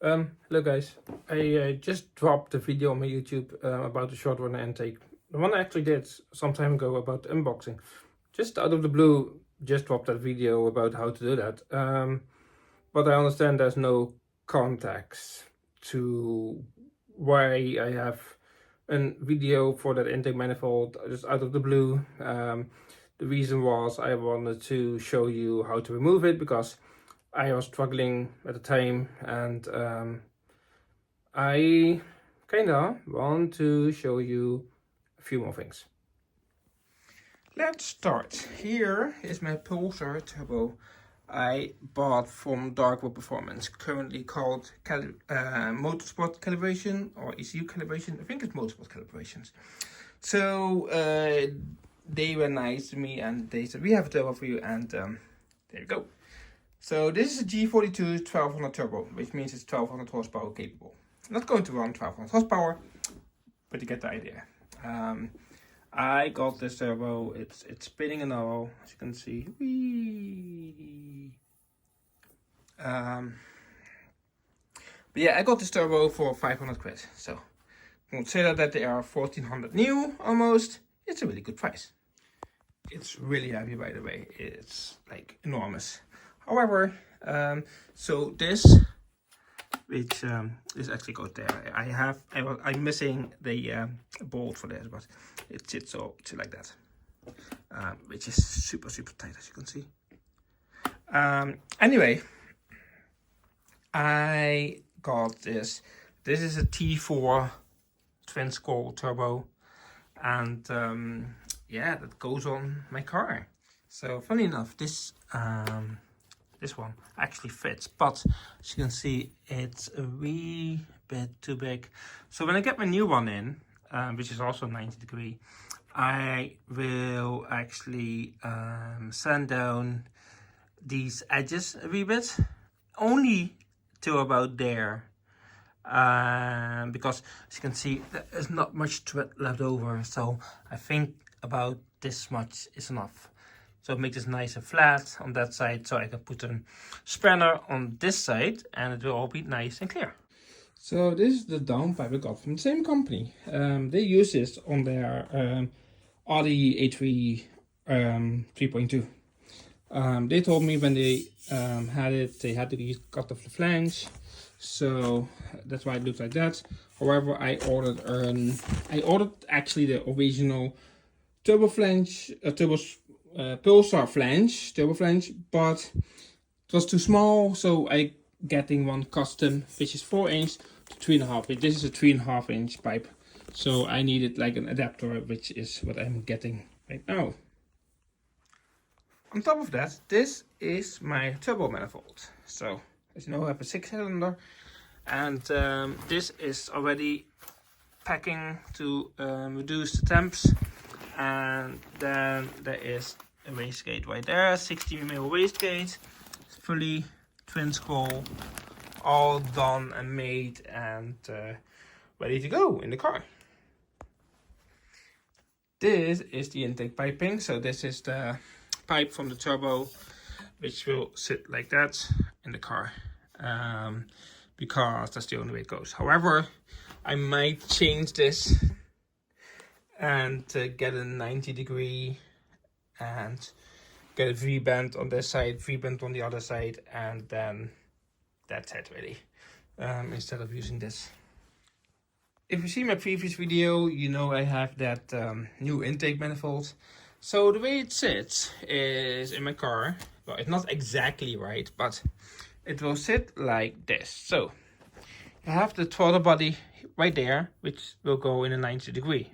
Hello guys, I just dropped a video on my YouTube about the short runner intake. The one I actually did some time ago about unboxing. Just out of the blue, just dropped that video about how to do that. But I understand there's no context to why I have a video for that intake manifold just out of the blue. The reason was I wanted to show you how to remove it because I was struggling at the time, and I kinda want to show you a few more things. Let's start. Here is my Pulsar Turbo I bought from Darkside Performance, currently called Motorsport Calibration or ECU Calibration. I think it's Motorsport Calibrations. So they were nice to me and they said, we have a turbo for you, and there you go. So this is a G42 1200 turbo, which means it's 1200 horsepower capable. Not going to run 1200 horsepower, but you get the idea. I got this turbo. It's spinning an oil, as you can see. Whee! But yeah, I got this turbo for 500 quid. So consider that they are 1400 new almost. It's a really good price. It's really heavy, by the way. It's like enormous. However, so this, which this actually goes there. I'm missing the bolt for this, but it sits like that, which is super tight, as you can see. Anyway, I got this. This is a T4 twin scroll turbo, and yeah, that goes on my car. So funny enough, this one actually fits, but as you can see, it's a wee bit too big. So when I get my new one in, which is also 90 degree, I will actually sand down these edges a wee bit, only to about there, because as you can see, there's not much thread left over. So I think about this much is enough. So make this nice and flat on that side, so I can put a spanner on this side and it will all be nice and clear. So this is the downpipe I got from the same company. They use this on their Audi A3 3.2. They told me when they had it, they had to cut off the flange. So that's why it looks like that. However, I ordered actually the original turbo flange, Pulsar flange, turbo flange, but it was too small, so I getting one custom, which is 4 inch to 3.5 inch. This is a 3.5 inch pipe, so I needed like an adapter, which is what I'm getting right now. On top of that, this is my turbo manifold. So as you know, I have a 6-cylinder, and this is already packing to reduce the temps. And then there is a wastegate right there, 60mm wastegate, fully twin scroll, all done and made and ready to go in the car. This is the intake piping. So this is the pipe from the turbo, which will sit like that in the car, because that's the only way it goes. However, I might change this and get a 90 degree and get a V-bend on this side, V-bend on the other side, and then that's it really, instead of using this. If you see my previous video, you know I have that new intake manifold. So the way it sits is in my car, well, it's not exactly right, but it will sit like this. So you have the throttle body right there, which will go in a 90 degree.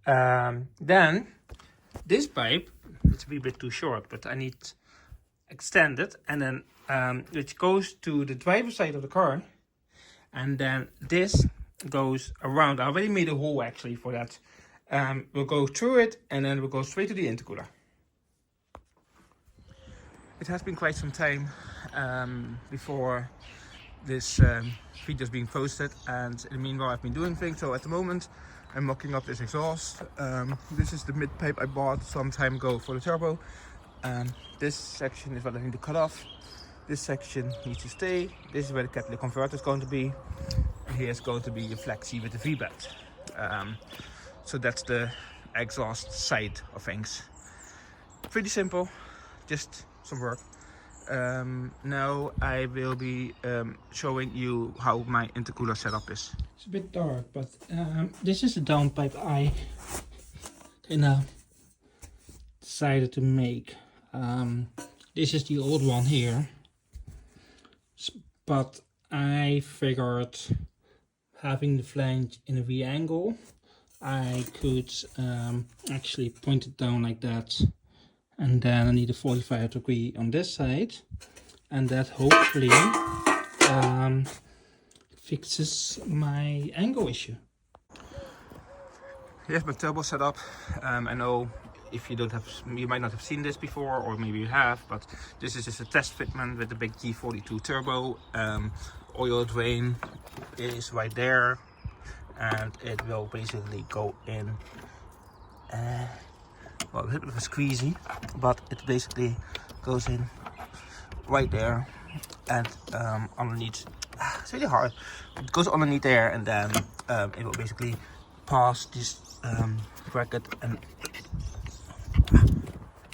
Then this pipe, it's a wee bit too short, but I need extended, and then which goes to the driver's side of the car, and then this goes around. I already made a hole actually for that. We'll go through it, and then we'll go straight to the intercooler. It has been quite some time before this video is being posted, and in the meanwhile I've been doing things. So at the moment I'm mocking up this exhaust. This is the mid pipe I bought some time ago for the turbo. This section is what I need to cut off. This section needs to stay. This is where the catalytic converter is going to be. And here is going to be a flexi with the V-bed. So that's the exhaust side of things. Pretty simple, just some work. Now I will be showing you how my intercooler setup is. It's a bit dark, but this is the downpipe I decided to make. This is the old one here, but I figured having the flange in a V angle, I could actually point it down like that, and then I need a 45 degree on this side, and that hopefully fixes my angle issue. Here's my turbo setup. I know if you don't have, you might not have seen this before, or maybe you have, but this is just a test fitment with the big G42 turbo. Oil drain is right there, and it will basically go in, well, a little bit of a squeezy, but it basically goes in right there, and underneath, it's really hard, it goes underneath there, and then it will basically pass this bracket, and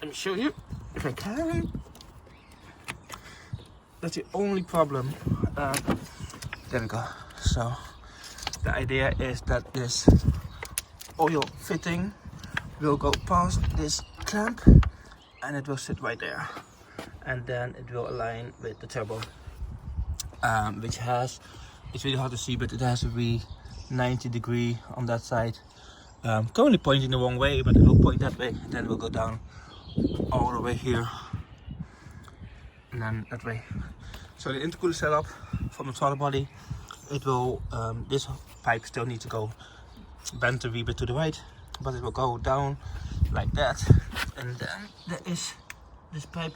let me show you if I can. That's the only problem. There we go. So the idea is that this oil fitting will go past this clamp, and it will sit right there, and then it will align with the turbo, which has, it's really hard to see, but it has to be 90 degree on that side. Currently pointing the wrong way, but it will point that way, and then it will go down all the way here, and then that way. So the intercooler setup from the throttle body, it will, this pipe still needs to go bend a wee bit to the right, but it will go down like that, and then there is this pipe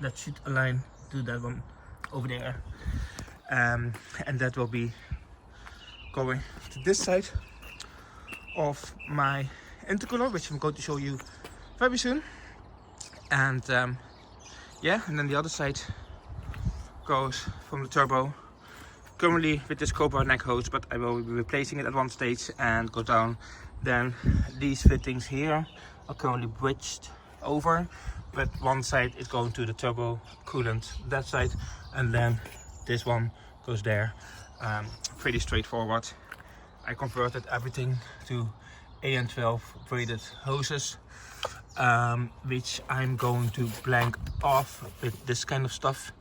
that should align to that one over there, and that will be going to this side of my intercooler, which I'm going to show you very soon. And yeah, and then the other side goes from the turbo, currently with this Cobra neck hose, but I will be replacing it at one stage and go down. Then these fittings here are currently bridged over, but one side is going to the turbo coolant, that side, and then this one goes there. Pretty straightforward. I converted everything to AN12 braided hoses, which I'm going to blank off with this kind of stuff,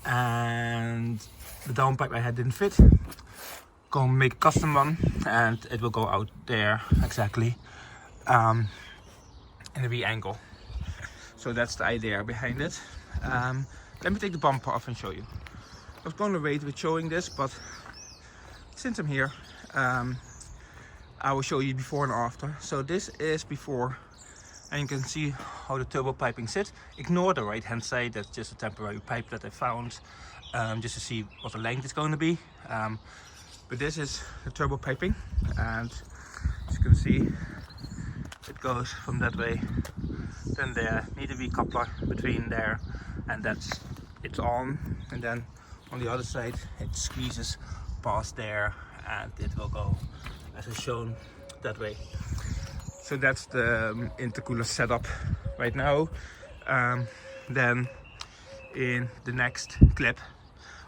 and the downpipe I had didn't fit. Gonna make a custom one, and it will go out there exactly in a V angle. So that's the idea behind it. Let me take the bumper off and show you. I was going to wait with showing this, but since I'm here, I will show you before and after. So this is before, and you can see how the turbo piping sits. Ignore the right hand side, that's just a temporary pipe that I found, just to see what the length is going to be. But this is the turbo piping, and as you can see, it goes from that way, then there need to be a coupler between there, and that's it's on, and then on the other side it squeezes past there, and it will go as is shown that way. So that's the intercooler setup right now. Then in the next clip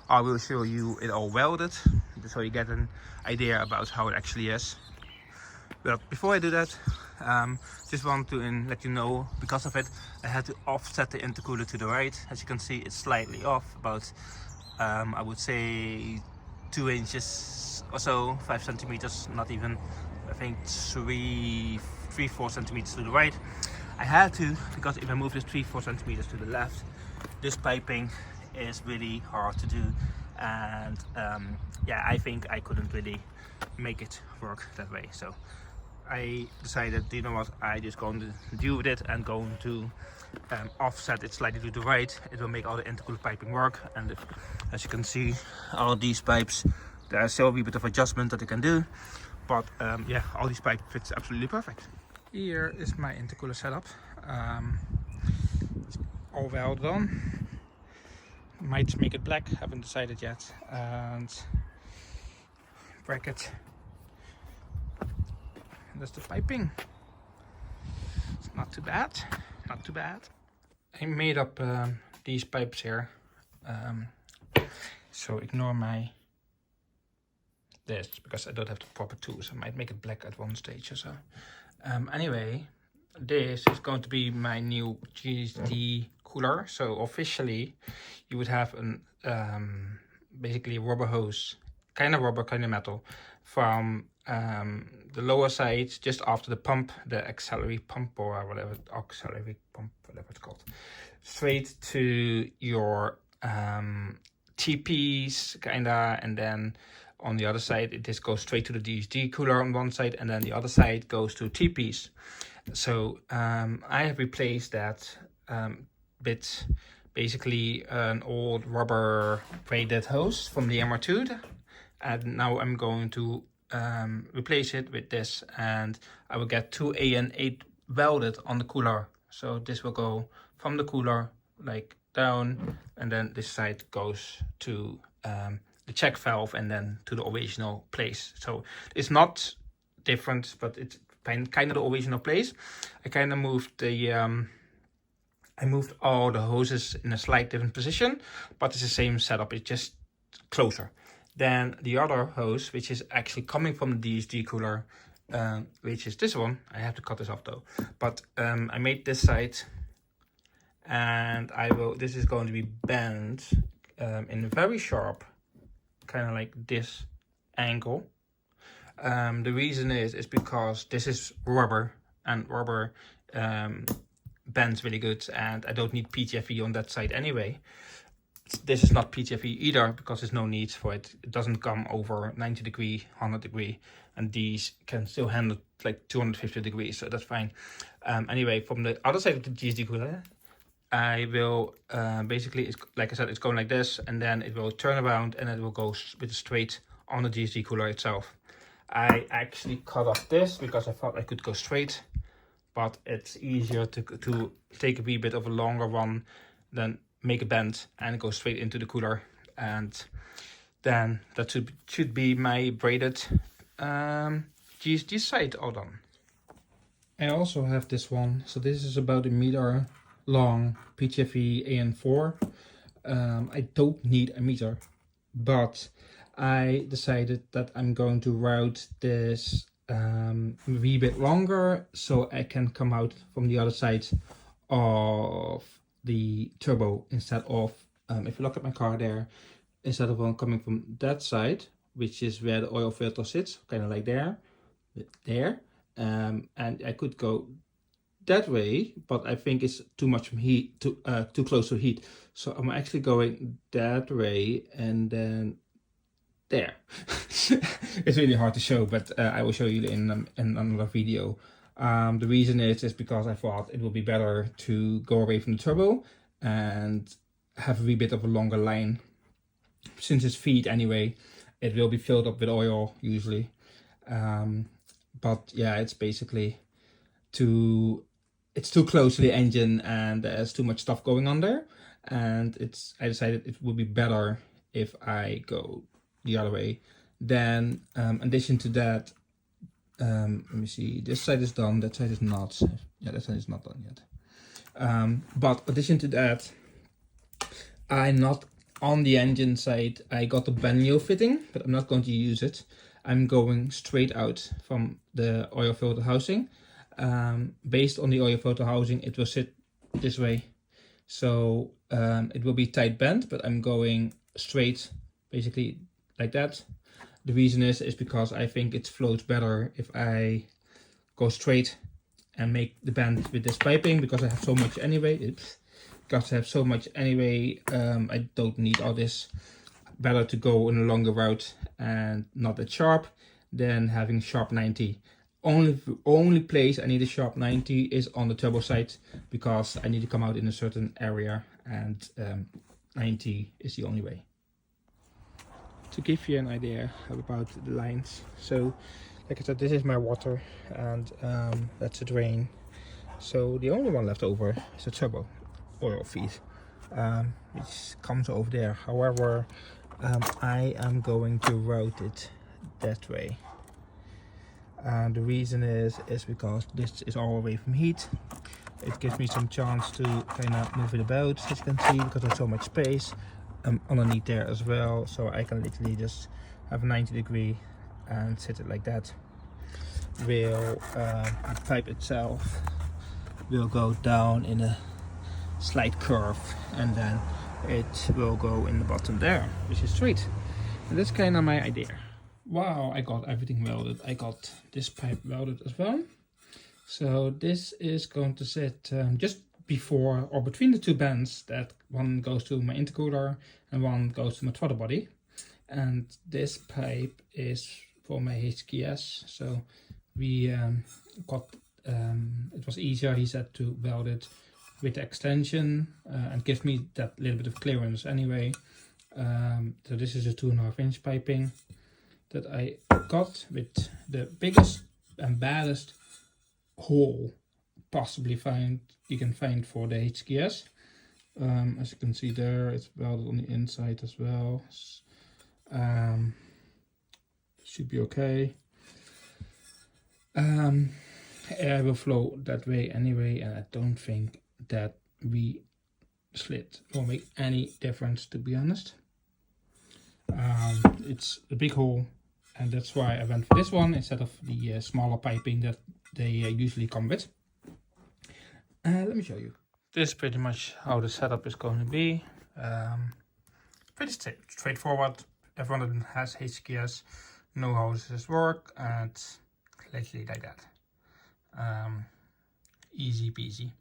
I will show you it all welded, so you get an idea about how it actually is. But before I do that, just want to let you know, because of it I had to offset the intercooler to the right. As you can see, it's slightly off, about I would say 2 inches or so, 5 centimeters, not even, I think 3-4 centimeters to the right. I had to, because if I move this 3-4 centimeters to the left, this piping is really hard to do, and yeah, I think I couldn't really make it work that way. So I decided, you know what, I just going to deal with it and going to offset it slightly to the right. It will make all the intercooler piping work, and as you can see, all these pipes, there's still a wee bit of adjustment that you can do, but yeah, all these pipes fits absolutely perfect. Here is my intercooler setup. It's all welded on. Might make it black, haven't decided yet. And bracket. And that's the piping. It's not too bad, not too bad. I made up these pipes here. So ignore my this because I don't have the proper tools. I might make it black at one stage or so. Anyway, this is going to be my new GSD cooler. So officially, you would have an basically a rubber hose, kind of rubber, kind of metal, from the lower side just after the pump, the auxiliary pump or whatever, auxiliary pump, whatever it's called, straight to your TPs, kinda, and then on the other side it just goes straight to the DSD cooler on one side, and then the other side goes to TPs. So I have replaced that with basically an old rubber braided hose from the MR2, and now I'm going to replace it with this, and I will get 2 AN8 welded on the cooler. So this will go from the cooler like down, and then this side goes to the check valve and then to the original place. So it's not different, but it's kind of the original place. I kind of moved the I moved all the hoses in a slight different position, but it's the same setup. It's just closer. Then the other hose, which is actually coming from the DSD cooler, which is this one. I have to cut this off though. But I made this side, and this is going to be bent in a very sharp, kind of like this angle. The reason is because this is rubber, and rubber bends really good, and I don't need PTFE on that side anyway. This is not PTFE either because there's no need for it. It doesn't come over 90 degree, 100 degree, and these can still handle like 250 degrees, so that's fine. Anyway, from the other side of the GSD cooler, I will basically, like I said, it's going like this, and then it will turn around and it will go with straight on the GSD cooler itself. I actually cut off this because I thought I could go straight, but it's easier to take a wee bit of a longer one than make a bend and go straight into the cooler. And then that should be my braided GSD side all done. I also have this one. So this is about 1 meter long PTFE AN4. I don't need a meter, but I decided that I'm going to route this a wee bit longer so I can come out from the other side of the turbo instead of, if you look at my car there, instead of coming from that side, which is where the oil filter sits, kind of like there, and I could go that way, but I think it's too much heat, too close to heat. So I'm actually going that way and then there. It's really hard to show, but I will show you in another video. The reason is because I thought it would be better to go away from the turbo and have a wee bit of a longer line. Since it's feed anyway, it will be filled up with oil usually. But yeah, it's basically it's too close to the engine and there's too much stuff going on there. And I decided it would be better if I go the other way. Then in addition to that, let me see, this side is done, that side is not. Yeah, that side is not done yet. But in addition to that, I'm not on the engine side. I got the banjo fitting, but I'm not going to use it. I'm going straight out from the oil filter housing. Based on the oil filter housing, it will sit this way. So it will be tight bent, but I'm going straight, basically like that. The reason is because I think it flows better if I go straight and make the bend with this piping, because I have so much anyway. I don't need all this. Better to go in a longer route and not that sharp than having sharp 90. Only place I need a sharp 90 is on the turbo side, because I need to come out in a certain area, and 90 is the only way. To give you an idea about the lines, so like I said, this is my water, and that's a drain. So the only one left over is a turbo oil feed. which comes over there. However, I am going to route it that way. The reason is because this is all away from heat. It gives me some chance to kind of move it about, as you can see, because there's so much space underneath there as well. So I can literally just have a 90 degree and set it like that. The pipe itself will go down in a slight curve, and then it will go in the bottom there, which is straight. And that's kind of my idea. Wow, I got everything welded. I got this pipe welded as well. So this is going to sit just before or between the two bands. That one goes to my intercooler and one goes to my throttle body. And this pipe is for my HKS. So we got, it was easier, he said, to weld it with the extension and gives me that little bit of clearance anyway. So this is a 2.5 inch piping that I got with the biggest and baddest hole possibly you can find for the HKS. As you can see there, it's welded on the inside as well. Should be okay. Air will flow that way anyway, and I don't think that slit will make any difference, to be honest. It's a big hole, and that's why I went for this one instead of the smaller piping that they usually come with. Let me show you. This is pretty much how the setup is going to be. Pretty straightforward. Everyone that has HKS knows how this work, and literally like that. Easy peasy.